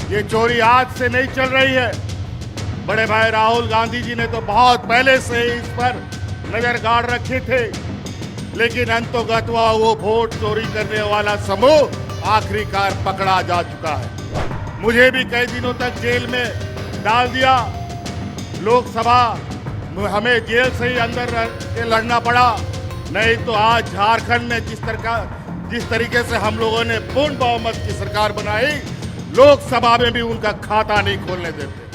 ये चोरी आज से नहीं चल रही है। बड़े भाई राहुल गांधी जी ने तो बहुत पहले से ही इस पर नजर गाड़ रखे थे, लेकिन अंतोगत्वा वो वोट चोरी करने वाला समूह आखिरकार पकड़ा जा चुका है। मुझे भी कई दिनों तक जेल में डाल दिया। लोकसभा हमें जेल से ही अंदर के लड़ना पड़ा, नहीं तो आज झारखंड में जिस तरीके से हम लोगों ने पूर्ण बहुमत की सरकार बनाई, लोकसभा में भी उनका खाता नहीं खोलने देते।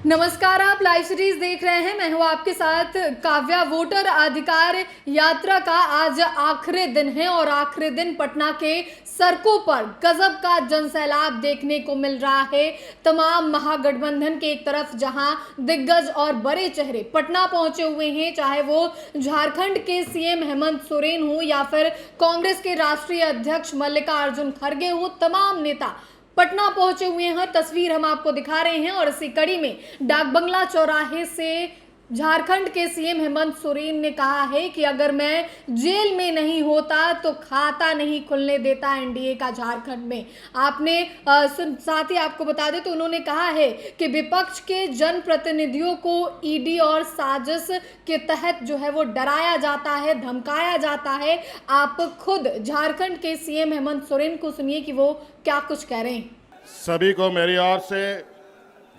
नमस्कार, आप लाइव सीरीज देख रहे हैं। मैं हूं आपके साथ काव्या। वोटर अधिकार यात्रा का आज आखिरी दिन है और आखिरी दिन पटना के सड़कों पर गजब का जनसैलाब देखने को मिल रहा है। तमाम महागठबंधन के एक तरफ जहां दिग्गज और बड़े चेहरे पटना पहुंचे हुए हैं, चाहे वो झारखंड के सीएम हेमंत सोरेन हो या फिर कांग्रेस के राष्ट्रीय अध्यक्ष मल्लिकार्जुन खड़गे हो, तमाम नेता पटना पहुंचे हुए हैं। तस्वीर हम आपको दिखा रहे हैं और इसी कड़ी में डाक बंगला चौराहे से झारखंड के सीएम हेमंत सोरेन ने कहा है कि अगर मैं जेल में नहीं होता तो खाता नहीं खुलने देता एनडीए का झारखंड में। आपने साथ ही आपको बता दें तो उन्होंने कहा है कि विपक्ष के जनप्रतिनिधियों को ईडी और साजिश के तहत जो है वो डराया जाता है, धमकाया जाता है। आप खुद झारखंड के सीएम हेमंत सोरेन को सुनिए कि वो क्या कुछ कह रहे हैं। सभी को मेरी ओर से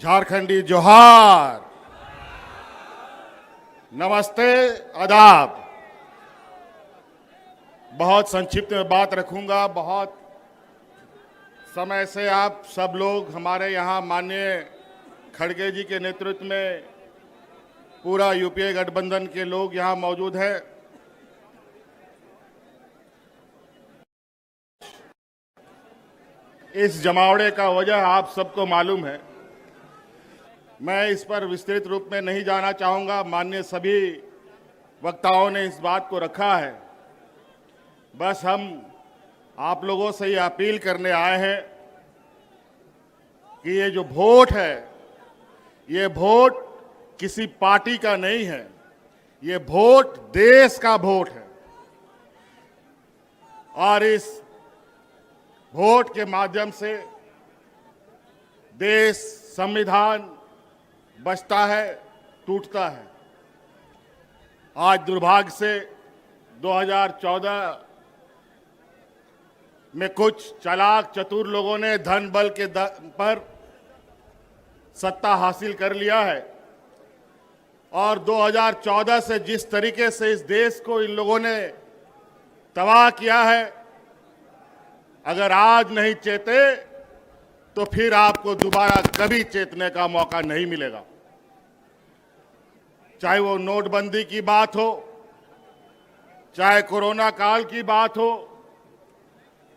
झारखंडी जोहार, नमस्ते, आदाब। बहुत संक्षिप्त में बात रखूंगा। बहुत समय से आप सब लोग हमारे यहाँ माननीय खड़गे जी के नेतृत्व में पूरा यूपीए गठबंधन के लोग यहाँ मौजूद हैं। इस जमावड़े का वजह आप सबको मालूम है। मैं इस पर विस्तृत रूप में नहीं जाना चाहूंगा। माननीय सभी वक्ताओं ने इस बात को रखा है। बस हम आप लोगों से ये अपील करने आए हैं कि ये जो वोट है, ये वोट किसी पार्टी का नहीं है, ये वोट देश का वोट है। और इस वोट के माध्यम से देश, संविधान बचता है, टूटता है। आज दुर्भाग्य से 2014 में कुछ चालाक चतुर लोगों ने धन बल के दम पर सत्ता हासिल कर लिया है और 2014 से जिस तरीके से इस देश को इन लोगों ने तबाह किया है, अगर आज नहीं चेते तो फिर आपको दोबारा कभी चेतने का मौका नहीं मिलेगा। चाहे वो नोटबंदी की बात हो, चाहे कोरोना काल की बात हो,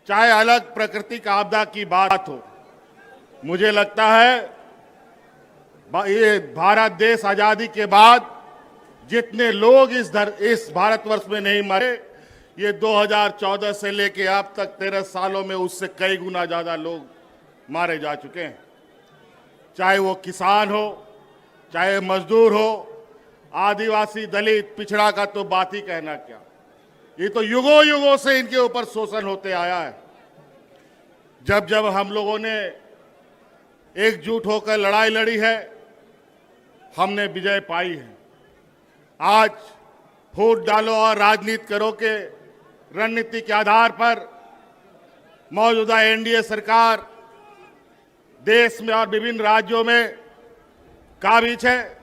चाहे अलग प्राकृतिक आपदा की बात हो। मुझे लगता है ये भारत देश आजादी के बाद जितने लोग इस भारतवर्ष में नहीं मरे, ये 2014 से लेके अब तक 13 सालों में उससे कई गुना ज्यादा लोग मारे जा चुके हैं। चाहे वो किसान हो, चाहे मजदूर हो, आदिवासी, दलित, पिछड़ा का तो बात ही कहना क्या। ये तो युगों युगों से इनके ऊपर शोषण होते आया है। जब जब हम लोगों ने एकजुट होकर लड़ाई लड़ी है, हमने विजय पाई है। आज वोट डालो और राजनीति करो के रणनीति के आधार पर मौजूदा एनडीए सरकार देश में और विभिन्न राज्यों में काबिज है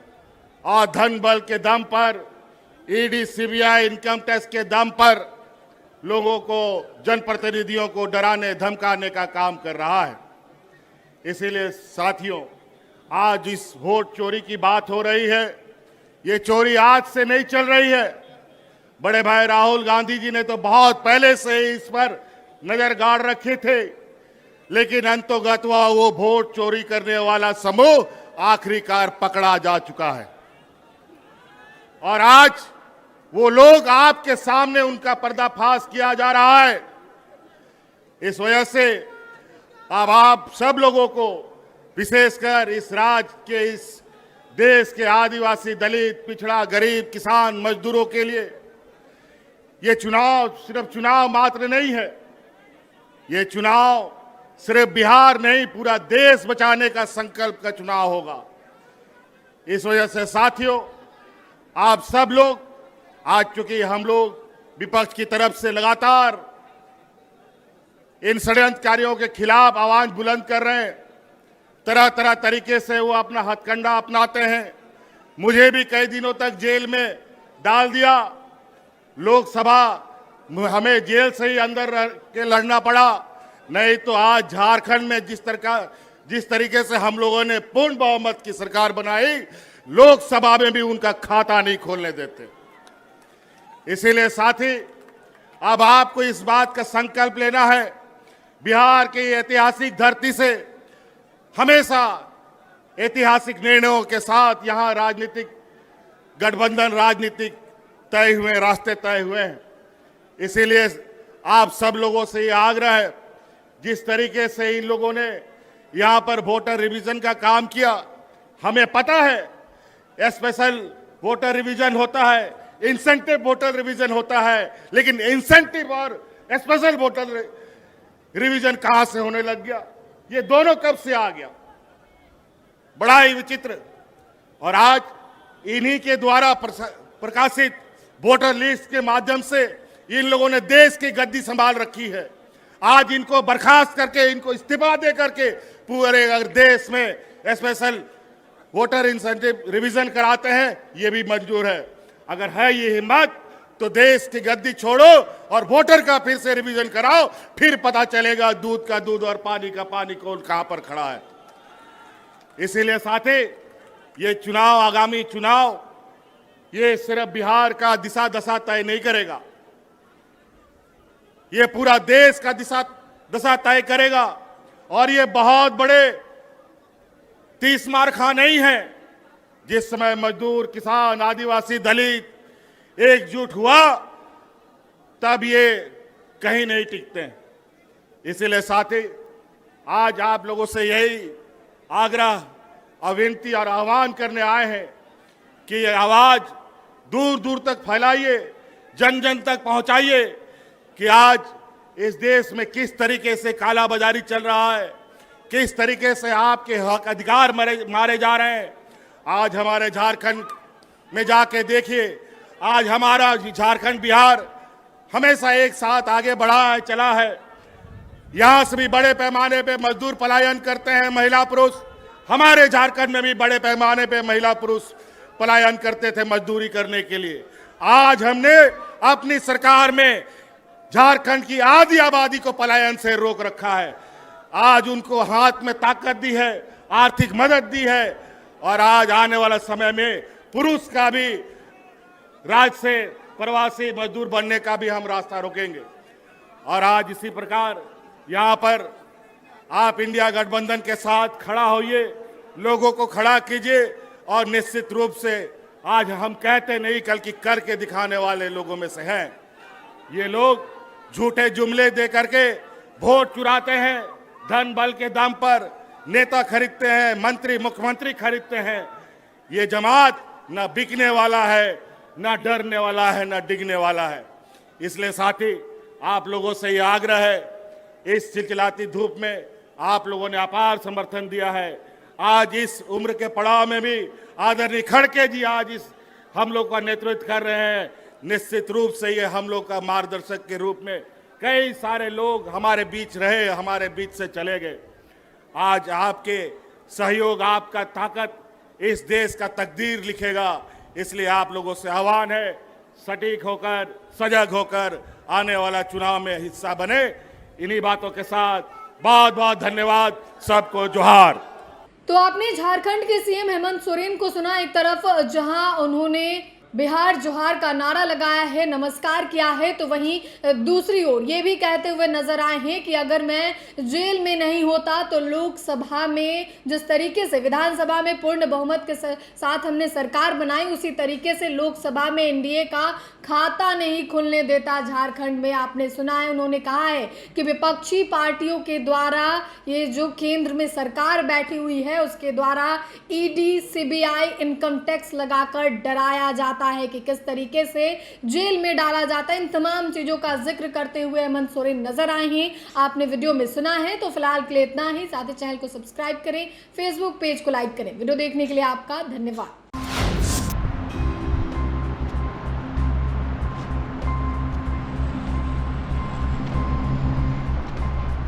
और धन बल के दम पर, ईडी, सीबीआई, इनकम टैक्स के दम पर लोगों को, जनप्रतिनिधियों को डराने धमकाने का काम कर रहा है। इसीलिए साथियों, आज इस वोट चोरी की बात हो रही है। ये चोरी आज से नहीं चल रही है। बड़े भाई राहुल गांधी जी ने तो बहुत पहले से ही इस पर नजर गाड़ रखे थे, लेकिन अंतोगत्वा वो वोट चोरी करने वाला समूह आखिरकार पकड़ा जा चुका है। और आज वो लोग आपके सामने, उनका पर्दाफाश किया जा रहा है। इस वजह से अब आप सब लोगों को, विशेषकर इस राज्य के, इस देश के आदिवासी, दलित, पिछड़ा, गरीब, किसान, मजदूरों के लिए ये चुनाव सिर्फ चुनाव मात्र नहीं है। ये चुनाव सिर्फ बिहार नहीं, पूरा देश बचाने का संकल्प का चुनाव होगा। इस वजह से साथियों, आप सब लोग आज, चूंकि हम लोग विपक्ष की तरफ से लगातार इन षड्यंत्रकारियों के खिलाफ आवाज बुलंद कर रहे हैं, तरह तरह तरीके से वो अपना हथकंडा अपनाते हैं। मुझे भी कई दिनों तक जेल में डाल दिया। लोकसभा हमें जेल से ही अंदर रह के लड़ना पड़ा, नहीं तो आज झारखंड में जिस तरीके से हम लोगों ने पूर्ण बहुमत की सरकार बनाई, लोकसभा में भी उनका खाता नहीं खोलने देते। इसीलिए साथी, अब आपको इस बात का संकल्प लेना है, बिहार की ऐतिहासिक धरती से हमेशा ऐतिहासिक निर्णयों के साथ यहां राजनीतिक गठबंधन, राजनीतिक तय हुए, रास्ते तय हुए हैं। इसीलिए आप सब लोगों से ये आग्रह है, जिस तरीके से इन लोगों ने यहां पर वोटर रिवीजन का काम किया, हमें पता है स्पेशल वोटर रिवीजन होता है, इंसेंटिव वोटर रिवीजन होता है, लेकिन इंसेंटिव और स्पेशल वोटर रिवीजन कहां से होने लग गया? ये दोनों कब से आ गया? बड़ा ही विचित्र। और आज इन्हीं के द्वारा प्रकाशित वोटर लिस्ट के माध्यम से इन लोगों ने देश की गद्दी संभाल रखी है। आज इनको बर्खास्त करके, इनको इस्तीफा दे करके पूरे अगर देश में स्पेशल वोटर इंसेंटिव रिवीजन कराते हैं, ये भी मंजूर है। अगर है ये हिम्मत तो देश की गद्दी छोड़ो और वोटर का फिर से रिवीजन कराओ, फिर पता चलेगा दूध का दूध और पानी का पानी कौन कहां पर खड़ा है। इसीलिए साथी, ये चुनाव, आगामी चुनाव, ये सिर्फ बिहार का दिशा दशा तय नहीं करेगा, ये पूरा देश का दशा तय करेगा। और ये बहुत बड़े 30 मार नहीं है। जिस समय मजदूर, किसान, आदिवासी, दलित एकजुट हुआ, तब ये कहीं नहीं टिकते हैं। इसीलिए साथी, आज आप लोगों से यही आग्रह, विनती और आह्वान करने आए हैं कि ये आवाज दूर दूर तक फैलाइए, जन जन तक पहुंचाइए कि आज इस देश में किस तरीके से कालाबाजारी चल रहा है, किस तरीके से आपके हक अधिकार मारे जा रहे हैं। आज हमारे झारखंड में जाके देखिए, आज हमारा झारखंड, बिहार हमेशा एक साथ आगे बढ़ा है, चला है। यहां से भी बड़े पैमाने पे मजदूर पलायन करते हैं, महिला पुरुष। हमारे झारखंड में भी बड़े पैमाने पे महिला पुरुष पलायन करते थे मजदूरी करने के लिए। आज हमने अपनी सरकार में झारखंड की आधी आबादी को पलायन से रोक रखा है। आज उनको हाथ में ताकत दी है, आर्थिक मदद दी है, और आज आने वाला समय में पुरुष का भी राज्य से प्रवासी मजदूर बनने का भी हम रास्ता रोकेंगे। और आज इसी प्रकार यहाँ पर आप इंडिया गठबंधन के साथ खड़ा होइए, लोगों को खड़ा कीजिए, और निश्चित रूप से आज हम कहते नहीं, बल्कि करके दिखाने वाले लोगों में से हैं। ये लोग झूठे जुमले दे करके वोट चुराते हैं, धन बल के दम पर नेता खरीदते हैं, मंत्री, मुख्यमंत्री खरीदते हैं। ये जमात न बिकने वाला है, न डरने वाला है, न डिगने वाला है। इसलिए साथी, आप लोगों से ये आग्रह है, इस चिलचिलाती धूप में आप लोगों ने अपार समर्थन दिया है। आज इस उम्र के पड़ाव में भी आदरणीय खड़गे जी आज इस हम लोग का नेतृत्व कर रहे हैं। निश्चित रूप से ये हम लोग का मार्गदर्शक के रूप में कई सारे लोग हमारे बीच रहे, हमारे बीच से चले गए। आज आपके सहयोग, आपका ताकत इस देश का तकदीर लिखेगा। इसलिए आप लोगों से आह्वान है, सटीक होकर, सजग होकर आने वाला चुनाव में हिस्सा बने। इन्हीं बातों के साथ बहुत बहुत धन्यवाद, सबको जोहार। तो आपने झारखंड के सीएम हेमंत सोरेन को सुना। एक तरफ जहां उन्होंने बिहार जोहार का नारा लगाया है, नमस्कार किया है, तो वहीं दूसरी ओर ये भी कहते हुए नजर आए हैं कि अगर मैं जेल में नहीं होता तो लोकसभा में जिस तरीके से विधानसभा में पूर्ण बहुमत के साथ हमने सरकार बनाई, उसी तरीके से लोकसभा में एनडीए का खाता नहीं खुलने देता झारखंड में। आपने सुना है, उन्होंने कहा है कि विपक्षी पार्टियों के द्वारा ये जो केंद्र में सरकार बैठी हुई है उसके द्वारा ईडी, सीबीआई, इनकम टैक्स लगाकर डराया जाता जाता है, कि किस तरीके से जेल में डाला जाता है, इन तमाम चीज़ों का जिक्र करते हुए हेमंत सोरेन नजर आए हैं। आपने वीडियो में सुना है। तो फिलहाल के लिए इतना ही। साथ ही चैनल को सब्सक्राइब करें, फेसबुक पेज को लाइक करें। वीडियो देखने के लिए आपका धन्यवाद।